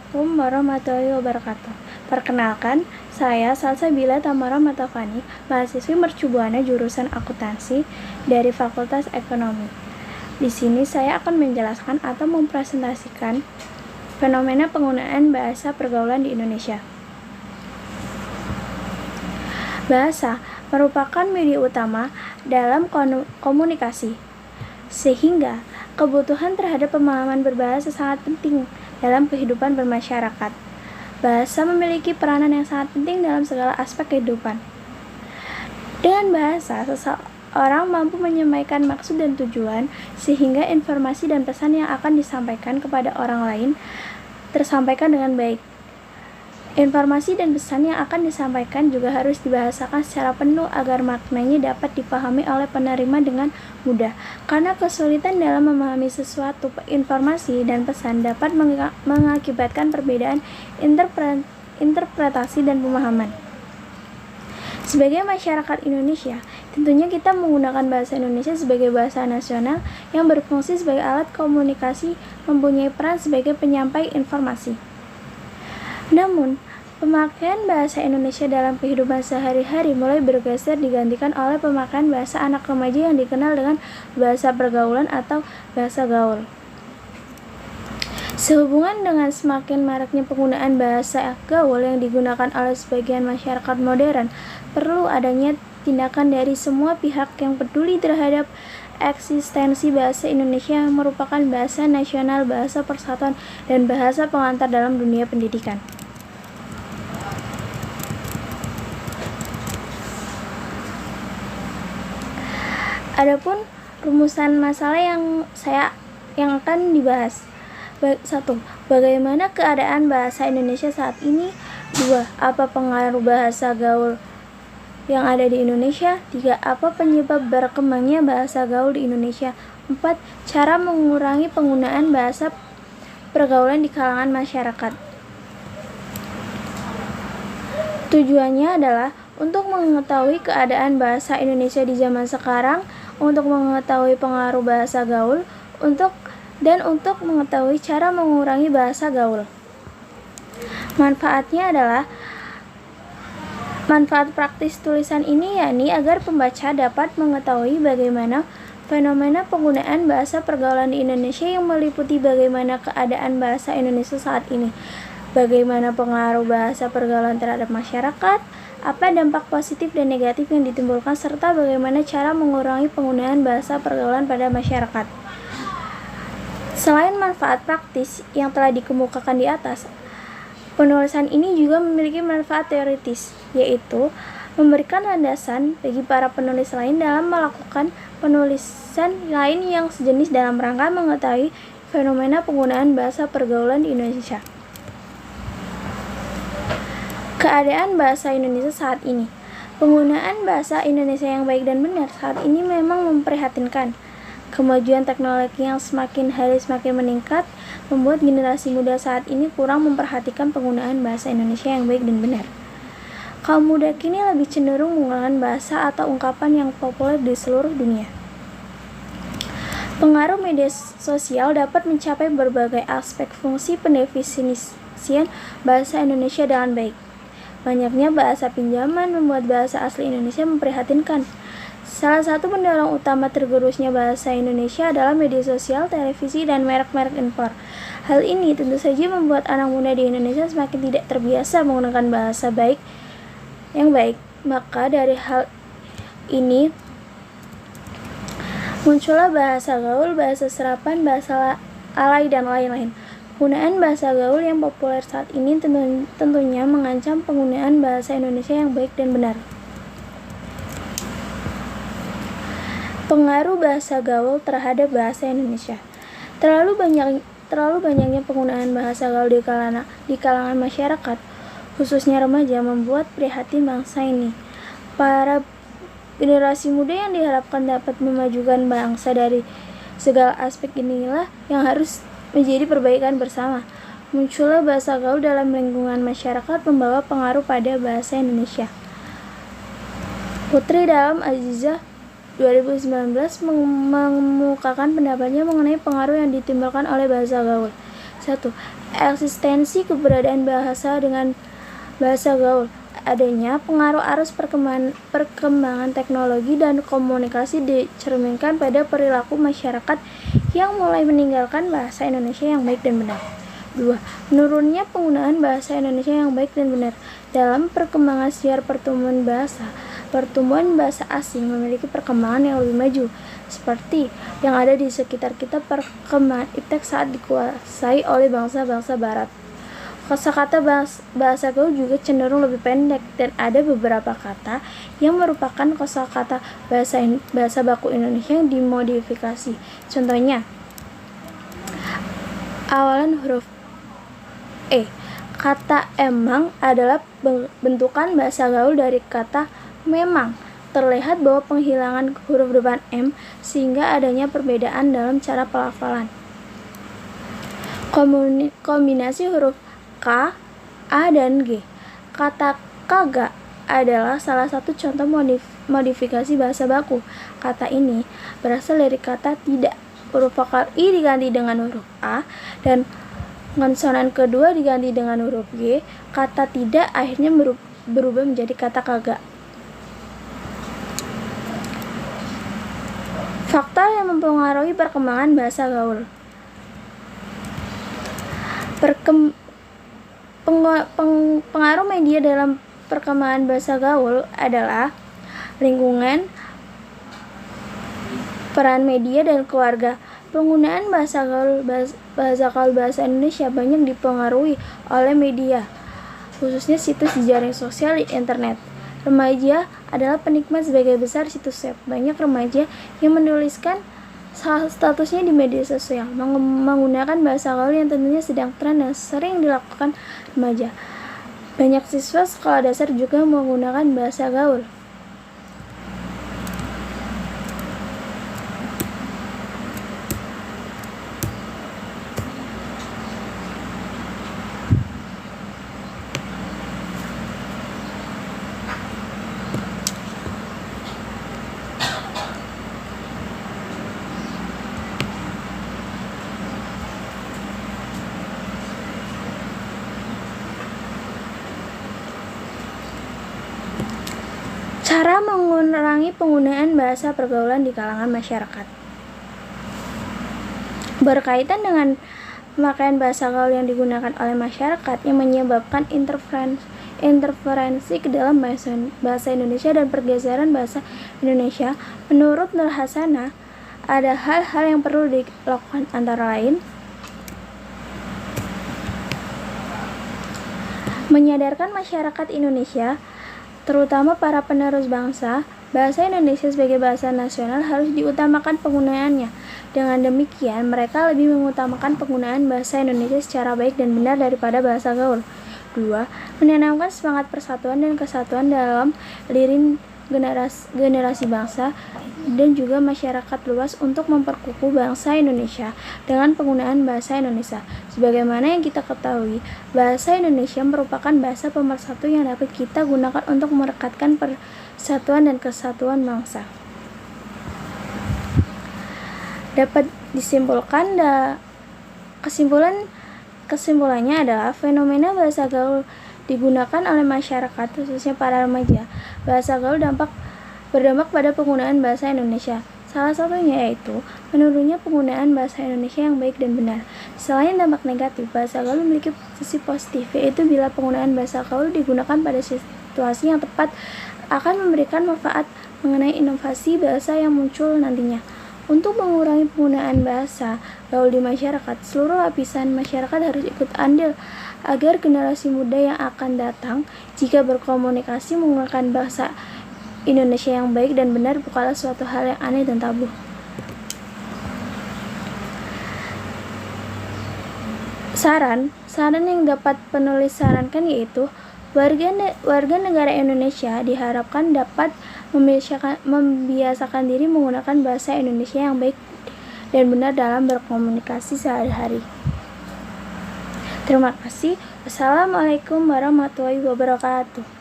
Assalamualaikum warahmatullahi wabarakatuh. Perkenalkan, saya Salsabila Tamara Matafani, mahasiswi mercubuana jurusan akuntansi dari Fakultas Ekonomi. Di sini saya akan menjelaskan atau mempresentasikan fenomena penggunaan bahasa pergaulan di Indonesia. Bahasa merupakan media utama dalam komunikasi, sehingga kebutuhan terhadap pemahaman berbahasa sangat penting dalam kehidupan bermasyarakat. Bahasa memiliki peranan yang sangat penting dalam segala aspek kehidupan. Dengan bahasa, seseorang mampu menyampaikan maksud dan tujuan, sehingga informasi dan pesan yang akan disampaikan kepada orang lain tersampaikan dengan baik. Informasi dan pesan yang akan disampaikan juga harus dibahasakan secara penuh agar maknanya dapat dipahami oleh penerima dengan mudah. Karena kesulitan dalam memahami sesuatu informasi dan pesan dapat mengakibatkan perbedaan interpretasi dan pemahaman. Sebagai masyarakat Indonesia, tentunya kita menggunakan bahasa Indonesia sebagai bahasa nasional yang berfungsi sebagai alat komunikasi, mempunyai peran sebagai penyampai informasi. Namun, pemakaian bahasa Indonesia dalam kehidupan sehari-hari mulai bergeser digantikan oleh pemakaian bahasa anak remaja yang dikenal dengan bahasa pergaulan atau bahasa gaul. Sehubungan dengan semakin maraknya penggunaan bahasa gaul yang digunakan oleh sebagian masyarakat modern, perlu adanya tindakan dari semua pihak yang peduli terhadap eksistensi bahasa Indonesia yang merupakan bahasa nasional, bahasa persatuan, dan bahasa pengantar dalam dunia pendidikan. Adapun rumusan masalah yang akan dibahas. 1. Bagaimana keadaan bahasa Indonesia saat ini? 2. Apa pengaruh bahasa gaul yang ada di Indonesia? 3. Apa penyebab berkembangnya bahasa gaul di Indonesia? 4. Cara mengurangi penggunaan bahasa pergaulan di kalangan masyarakat. Tujuannya adalah untuk mengetahui keadaan bahasa Indonesia di zaman sekarang, untuk mengetahui pengaruh bahasa gaul, untuk mengetahui cara mengurangi bahasa gaul. Manfaatnya adalah manfaat praktis tulisan ini yakni agar pembaca dapat mengetahui bagaimana fenomena penggunaan bahasa pergaulan di Indonesia yang meliputi bagaimana keadaan bahasa Indonesia saat ini, bagaimana pengaruh bahasa pergaulan terhadap masyarakat, apa dampak positif dan negatif yang ditimbulkan, serta bagaimana cara mengurangi penggunaan bahasa pergaulan pada masyarakat. Selain manfaat praktis yang telah dikemukakan di atas, penulisan ini juga memiliki manfaat teoritis, yaitu memberikan landasan bagi para penulis lain dalam melakukan penulisan lain yang sejenis dalam rangka mengetahui fenomena penggunaan bahasa pergaulan di Indonesia. Keadaan bahasa Indonesia saat ini. Penggunaan bahasa Indonesia yang baik dan benar saat ini memang memprihatinkan. Kemajuan teknologi yang semakin hari semakin meningkat membuat generasi muda saat ini kurang memperhatikan penggunaan bahasa Indonesia yang baik dan benar. Kaum muda kini lebih cenderung menggunakan bahasa atau ungkapan yang populer di seluruh dunia. Pengaruh media sosial dapat mencapai berbagai aspek fungsi pendefinisian bahasa Indonesia dengan baik. Banyaknya bahasa pinjaman membuat bahasa asli Indonesia memprihatinkan. Salah satu pendorong utama tergerusnya bahasa Indonesia adalah media sosial, televisi, dan merek-merek impor. Hal ini tentu saja membuat anak muda di Indonesia semakin tidak terbiasa menggunakan bahasa yang baik. Maka dari hal ini muncullah bahasa gaul, bahasa serapan, bahasa alay, dan lain-lain. Penggunaan bahasa gaul yang populer saat ini tentunya mengancam penggunaan bahasa Indonesia yang baik dan benar. Pengaruh bahasa gaul terhadap bahasa Indonesia. Terlalu banyaknya penggunaan bahasa gaul di kalangan masyarakat, khususnya remaja, membuat prihatin bangsa ini. Para generasi muda yang diharapkan dapat memajukan bangsa dari segala aspek inilah yang harus menjadi perbaikan bersama. Muncullah bahasa gaul dalam lingkungan masyarakat membawa pengaruh pada bahasa Indonesia. Putri dalam Azizah 2019 mengemukakan pendapatnya mengenai pengaruh yang ditimbulkan oleh bahasa gaul. 1. Eksistensi keberadaan bahasa dengan bahasa gaul. Adanya pengaruh arus perkembangan teknologi dan komunikasi dicerminkan pada perilaku masyarakat yang mulai meninggalkan bahasa Indonesia yang baik dan benar. 2. Menurunnya penggunaan bahasa Indonesia yang baik dan benar. Dalam perkembangan siar pertumbuhan bahasa asing memiliki perkembangan yang lebih maju, seperti yang ada di sekitar kita. Perkembangan iptek saat dikuasai oleh bangsa-bangsa barat. Kosakata bahasa gaul juga cenderung lebih pendek, dan ada beberapa kata yang merupakan kosakata bahasa baku Indonesia yang dimodifikasi. Contohnya, awalan huruf E. Kata emang adalah bentukan bahasa gaul dari kata memang. Terlihat bahwa penghilangan huruf depan M sehingga adanya perbedaan dalam cara pelafalan. Kombinasi huruf K, A, dan G. Kata kagak adalah salah satu contoh modifikasi bahasa baku. Kata ini berasal dari kata tidak. Huruf vokal I diganti dengan huruf A dan konsonan kedua diganti dengan huruf G. Kata tidak akhirnya berubah menjadi kata kagak. Faktor yang mempengaruhi perkembangan bahasa gaul. Pengaruh media dalam perkembangan bahasa gaul adalah lingkungan, peran media, dan keluarga. Penggunaan bahasa bahasa Indonesia banyak dipengaruhi oleh media, khususnya situs jejaring sosial di internet. Remaja adalah penikmat sebagai besar situs web. Banyak remaja yang menuliskan statusnya di media sosial menggunakan bahasa gaul yang tentunya sedang tren dan sering dilakukan remaja. Banyak siswa sekolah dasar juga menggunakan bahasa gaul. Cara mengurangi penggunaan bahasa pergaulan di kalangan masyarakat. Berkaitan dengan pemakaian bahasa gaul yang digunakan oleh masyarakat yang menyebabkan interferensi ke dalam bahasa Indonesia dan pergeseran bahasa Indonesia, menurut Nur Hasanah, ada hal-hal yang perlu dilakukan, antara lain menyadarkan masyarakat Indonesia, terutama para penerus bangsa, bahasa Indonesia sebagai bahasa nasional harus diutamakan penggunaannya. Dengan demikian, mereka lebih mengutamakan penggunaan bahasa Indonesia secara baik dan benar daripada bahasa gaul. 2. Menanamkan semangat persatuan dan kesatuan dalam diri generasi bangsa dan juga masyarakat luas untuk memperkukuh bangsa Indonesia dengan penggunaan bahasa Indonesia. Sebagaimana yang kita ketahui, bahasa Indonesia merupakan bahasa pemersatu yang dapat kita gunakan untuk merekatkan persatuan dan kesatuan bangsa. Dapat disimpulkan kesimpulannya adalah fenomena bahasa gaul digunakan oleh masyarakat, khususnya para remaja. Bahasa gaul berdampak pada penggunaan bahasa Indonesia. Salah satunya yaitu menurunnya penggunaan bahasa Indonesia yang baik dan benar. Selain dampak negatif, bahasa gaul memiliki sisi positif, yaitu bila penggunaan bahasa gaul digunakan pada situasi yang tepat akan memberikan manfaat mengenai inovasi bahasa yang muncul nantinya. Untuk mengurangi penggunaan bahasa gaul di masyarakat, seluruh lapisan masyarakat harus ikut andil agar generasi muda yang akan datang, jika berkomunikasi menggunakan bahasa Indonesia yang baik dan benar, bukanlah suatu hal yang aneh dan tabu. Saran yang dapat penulis sarankan yaitu warga negara Indonesia diharapkan dapat membiasakan diri menggunakan bahasa Indonesia yang baik dan benar dalam berkomunikasi sehari-hari. Terima kasih. Wassalamualaikum warahmatullahi wabarakatuh.